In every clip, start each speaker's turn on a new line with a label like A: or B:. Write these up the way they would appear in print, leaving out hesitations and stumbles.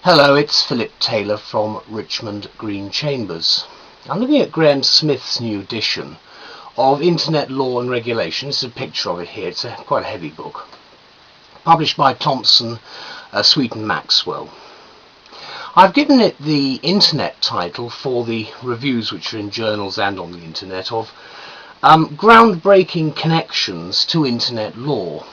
A: Hello, it's PhillipTaylor from Richmond Green Chambers. I'm looking at Graham Smith's new edition of Internet Law and Regulation. This is a picture of it here. It's quite a heavy book. Published by Thompson, Sweet and Maxwell. I've given it the Internet title for the reviews which are in journals and on the Internet of Groundbreaking Connections to Internet Law.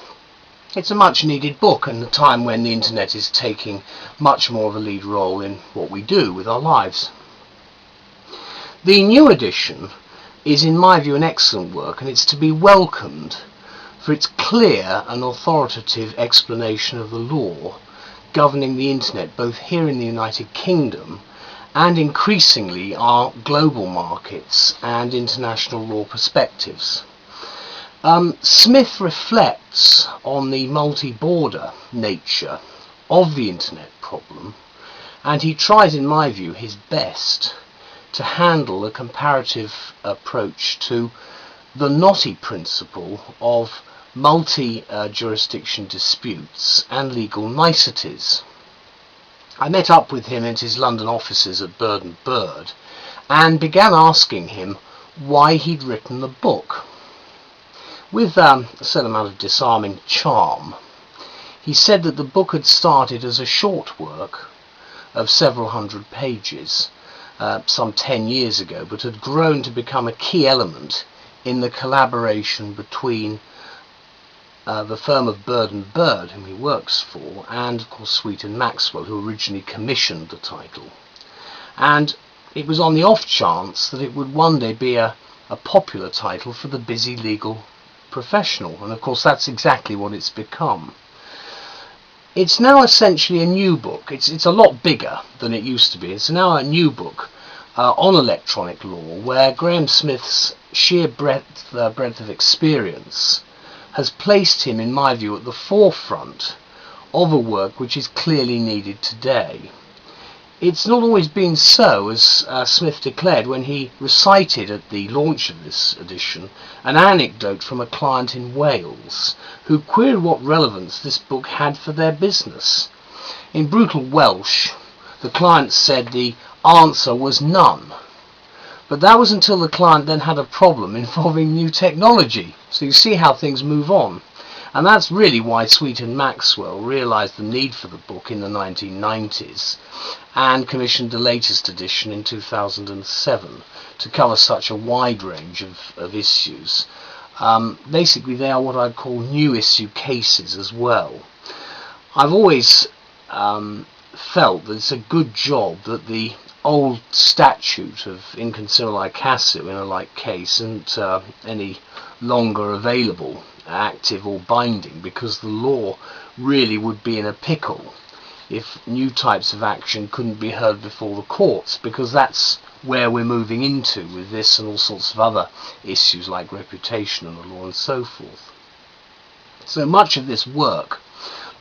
A: It's a much needed book in a time when the internet is taking much more of a lead role in what we do with our lives. The new edition is, in my view, an excellent work, and it's to be welcomed for its clear and authoritative explanation of the law governing the internet, both here in the United Kingdom and increasingly our global markets and international law perspectives. Smith reflects on the multi-border nature of the internet problem, and he tries, in my view, his best to handle a comparative approach to the knotty principle of multi-jurisdiction disputes and legal niceties. I met up with him at his London offices at Bird & Bird and began asking him why he'd written the book. With a certain amount of disarming charm, he said that the book had started as a short work of several hundred pages some 10 years ago, but had grown to become a key element in the collaboration between the firm of Bird & Bird, whom he works for, and of course Sweet and Maxwell, who originally commissioned the title. And it was on the off chance that it would one day be a popular title for the busy legal professional, and of course that's exactly what it's become. It's now essentially a new book. It's a lot bigger than it used to be. It's now a new book on electronic law, where Graham Smith's sheer breadth of experience has placed him, in my view, at the forefront of a work which is clearly needed today. It's not always been so, as Smith declared when he recited at the launch of this edition an anecdote from a client in Wales who queried what relevance this book had for their business. In brutal Welsh, the client said the answer was none. But that was until the client then had a problem involving new technology. So you see how things move on. And that's really why Sweet and Maxwell realised the need for the book in the 1990s and commissioned the latest edition in 2007 to cover such a wide range of issues. Basically, they are what I'd call new issue cases as well. I've always felt that it's a good job that the old statute of inconsimili casu in a like case isn't any longer available, active or binding, because the law really would be in a pickle if new types of action couldn't be heard before the courts, because that's where we're moving into with this and all sorts of other issues like reputation and the law and so forth. So much of this work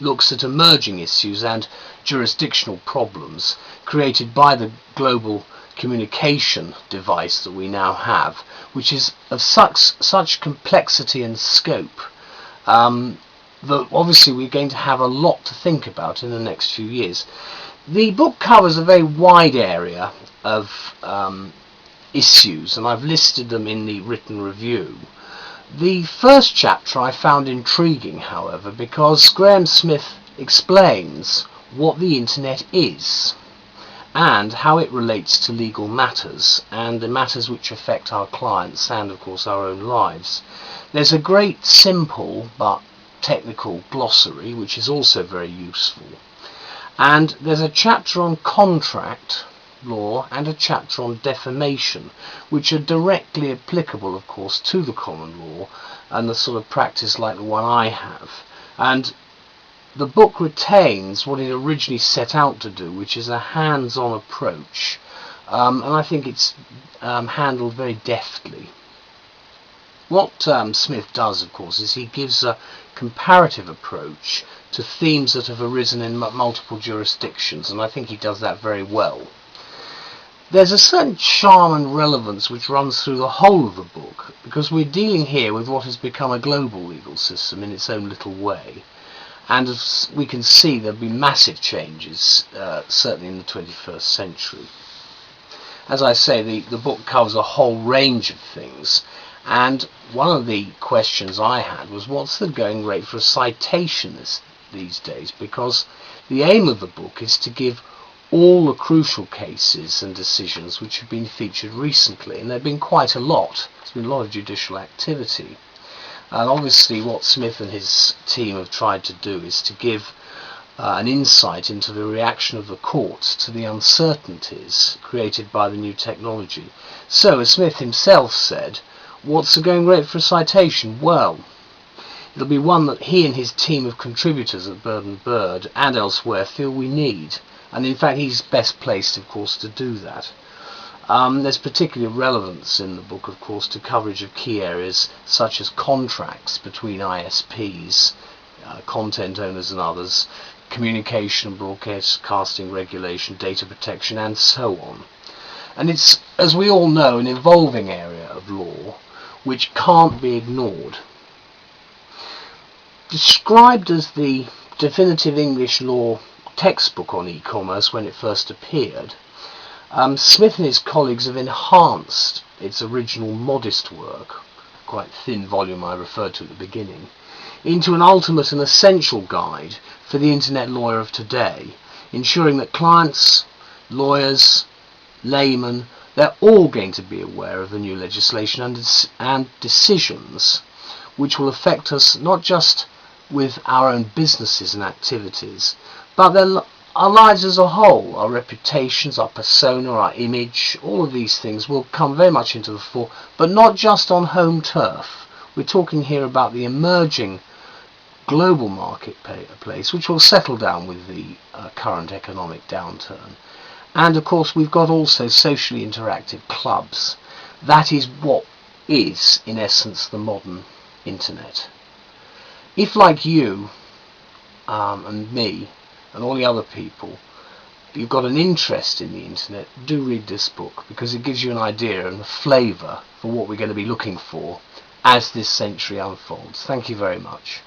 A: looks at emerging issues and jurisdictional problems created by the global communication device that we now have, which is of such complexity and scope that obviously we're going to have a lot to think about in the next few years. The book covers a very wide area of issues, and I've listed them in the written review. The first chapter I found intriguing, however, because Graham Smith explains what the internet is and how it relates to legal matters and the matters which affect our clients and of course our own lives. There's a great simple but technical glossary which is also very useful, and there's a chapter on contract law and a chapter on defamation, which are directly applicable of course to the common law and the sort of practice like the one I have. And the book retains what it originally set out to do, which is a hands-on approach, and I think it's handled very deftly. What Smith does, of course, is he gives a comparative approach to themes that have arisen in multiple jurisdictions, and I think he does that very well. There's a certain charm and relevance which runs through the whole of the book, because we're dealing here with what has become a global legal system in its own little way. and as we can see, there have been massive changes, certainly in the 21st century. As I say, the book covers a whole range of things, and one of the questions I had was, what's the going rate for a citation these days? Because the aim of the book is to give all the crucial cases and decisions which have been featured recently, and there have been quite a lot. There's been a lot of judicial activity. And obviously what Smith and his team have tried to do is to give an insight into the reaction of the courts to the uncertainties created by the new technology. So, as Smith himself said, what's the going rate for a citation? Well, it'll be one that he and his team of contributors at Bird & Bird and elsewhere feel we need. And in fact, he's best placed, of course, to do that. There's particular relevance in the book, of course, to coverage of key areas such as contracts between ISPs, content owners and others, communication and broadcasting regulation, data protection, and so on. And it's, as we all know, an evolving area of law which can't be ignored. Described as the definitive English law textbook on e-commerce when it first appeared, Smith and his colleagues have enhanced its original modest work, quite thin volume I referred to at the beginning, into an ultimate and essential guide for the internet lawyer of today, ensuring that clients, lawyers, laymen, they're all going to be aware of the new legislation and decisions which will affect us not just with our own businesses and activities, but our lives as a whole, our reputations, our persona, our image. All of these things will come very much into the fore, but not just on home turf. We're talking here about the emerging global marketplace, which will settle down with the current economic downturn. And of course, we've got also socially interactive clubs. That is what is, in essence, the modern internet. If, like you and me and all the other people, you've got an interest in the internet, do read this book, because it gives you an idea and a flavour for what we're going to be looking for as this century unfolds. Thank you very much.